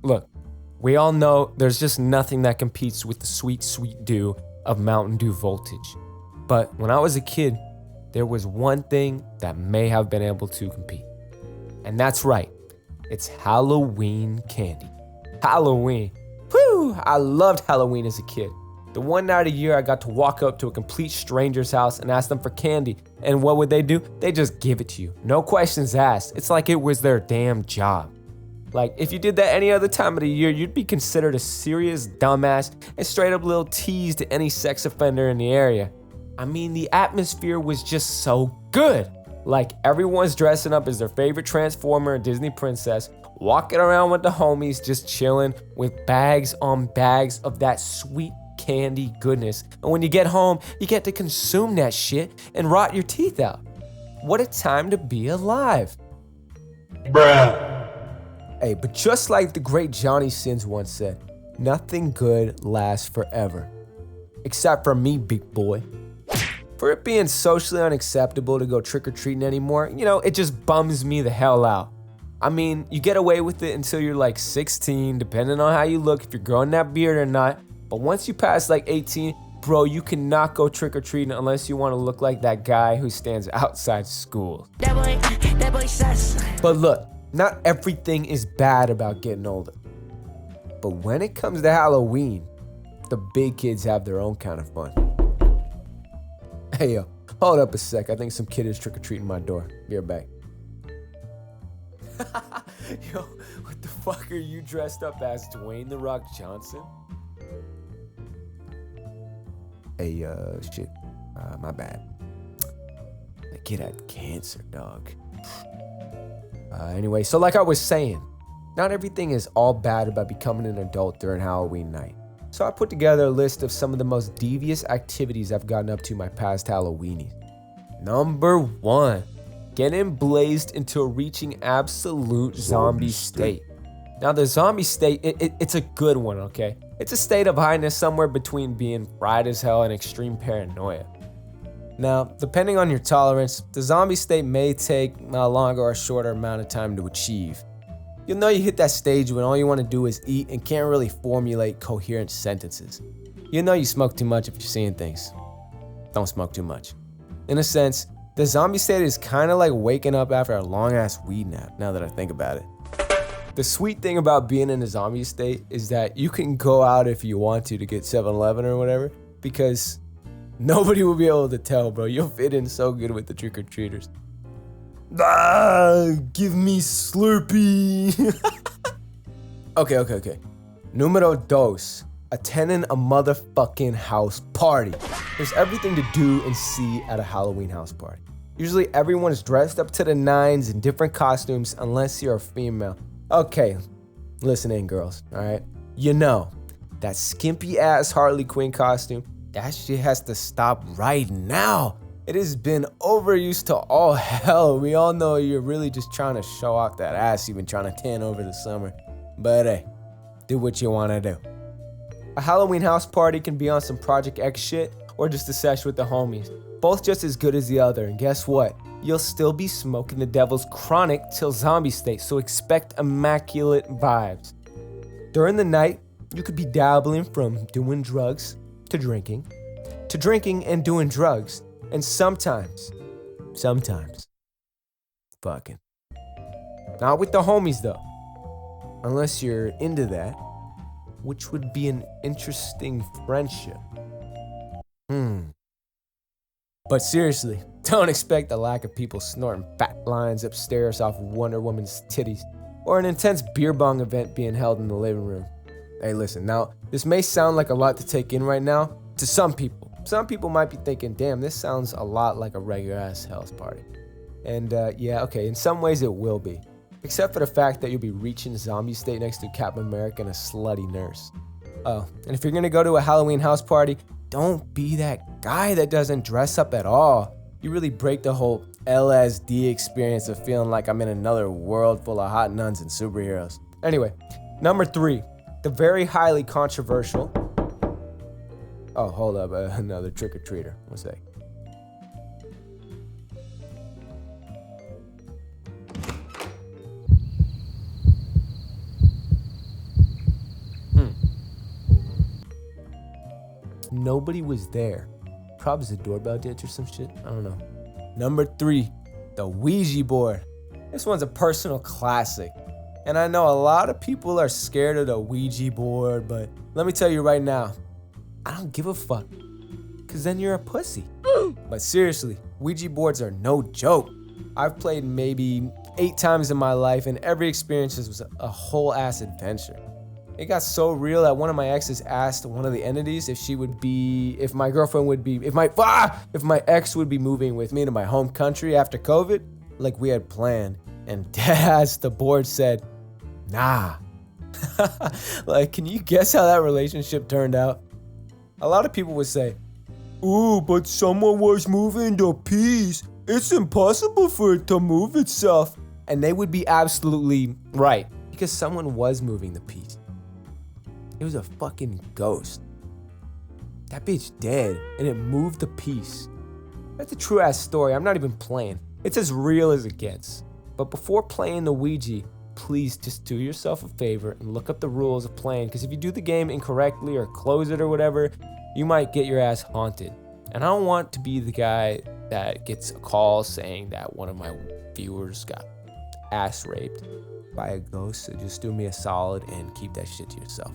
Look, we all know there's just nothing that competes with the sweet, sweet dew of Mountain Dew voltage. But when I was a kid, there was one thing that may have been able to compete. And that's right, it's Halloween candy. Halloween. Whew, I loved Halloween as a kid. The one night a year I got to walk up to a complete stranger's house and ask them for candy. And what would they do? They just give it to you. No questions asked. It's like it was their damn job. Like, if you did that any other time of the year, you'd be considered a serious dumbass and straight up little tease to any sex offender in the area. I mean, the atmosphere was just so good. Like, everyone's dressing up as their favorite Transformer or Disney princess, walking around with the homies, just chilling with bags on bags of that sweet candy goodness. And when you get home, you get to consume that shit and rot your teeth out. What a time to be alive. Bruh. Hey, but just like the great Johnny Sins once said, nothing good lasts forever. Except for me, big boy. For it being socially unacceptable to go trick-or-treating anymore, it just bums me the hell out. I mean, you get away with it until you're like 16, depending on how you look, if you're growing that beard or not. But once you pass like 18, bro, you cannot go trick-or-treating unless you want to look like that guy who stands outside school. That boy sus. But look, not everything is bad about getting older. But when it comes to Halloween, the big kids have their own kind of fun. Hey, yo, hold up a sec. I think some kid is trick-or-treating my door. Be right back. Yo, what the fuck are you dressed up as, Dwayne The Rock Johnson? Hey, shit. My bad. That kid had cancer, dog. Anyway, so like I was saying, not everything is all bad about becoming an adult during Halloween night. So I put together a list of some of the most devious activities I've gotten up to my past Halloweenies. Number 1, getting blazed into a reaching absolute zombie state. Now the zombie state, it's a good one, okay? It's a state of highness somewhere between being fried as hell and extreme paranoia. Now, depending on your tolerance, the zombie state may take a longer or shorter amount of time to achieve. You'll know you hit that stage when all you want to do is eat and can't really formulate coherent sentences. You know you smoke too much if you're seeing things. Don't smoke too much. In a sense, the zombie state is kind of like waking up after a long-ass weed nap, now that I think about it. The sweet thing about being in a zombie state is that you can go out if you want to get 7-Eleven or whatever, because nobody will be able to tell, bro. You'll fit in so good with the trick-or-treaters. Give me Slurpee. Okay. Numero dos. Attending a motherfucking house party. There's everything to do and see at a Halloween house party. Usually everyone is dressed up to the nines in different costumes unless you're a female. Okay, listen in, girls, alright? You know, that skimpy ass Harley Quinn costume, that shit has to stop right now. It has been overused to all hell. We all know you're really just trying to show off that ass you've been trying to tan over the summer. But hey, do what you want to do. A Halloween house party can be on some Project X shit or just a sesh with the homies. Both just as good as the other, and guess what? You'll still be smoking the devil's chronic till zombie state, so expect immaculate vibes. During the night, you could be dabbling from doing drugs to drinking and doing drugs. And sometimes, fucking. Not with the homies though. Unless you're into that, which would be an interesting friendship. But seriously, don't expect a lack of people snorting fat lines upstairs off Wonder Woman's titties, or an intense beer bong event being held in the living room. Hey listen, now, this may sound like a lot to take in right now, to some people. Some people might be thinking, damn, this sounds a lot like a regular ass house party. And yeah, okay, in some ways it will be. Except for the fact that you'll be reaching zombie state next to Captain America and a slutty nurse. Oh, and if you're gonna go to a Halloween house party, don't be that guy that doesn't dress up at all. You really break the whole LSD experience of feeling like I'm in another world full of hot nuns and superheroes. Anyway, number 3, the very highly controversial. Oh, hold up, another trick-or-treater. One sec. nobody was there. Probably the doorbell ditch or some shit. I don't know. Number 3, the Ouija board. This one's a personal classic. And I know a lot of people are scared of the Ouija board, but let me tell you right now, I don't give a fuck. Cause then you're a pussy. But seriously, Ouija boards are no joke. I've played maybe 8 times in my life, and every experience was a whole ass adventure. It got so real that one of my exes asked one of the entities if my ex would be moving with me to my home country after COVID, like we had planned. And deadass, the board said, nah. Like, can you guess how that relationship turned out? A lot of people would say, ooh, but someone was moving the piece. It's impossible for it to move itself. And they would be absolutely right, because someone was moving the piece. It was a fucking ghost. That bitch dead, and it moved the piece. That's a true ass story. I'm not even playing. It's as real as it gets. But before playing the Ouija, please just do yourself a favor and look up the rules of playing, because if you do the game incorrectly or close it or whatever, you might get your ass haunted. And I don't want to be the guy that gets a call saying that one of my viewers got ass raped by a ghost. So just do me a solid and keep that shit to yourself.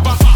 Bounce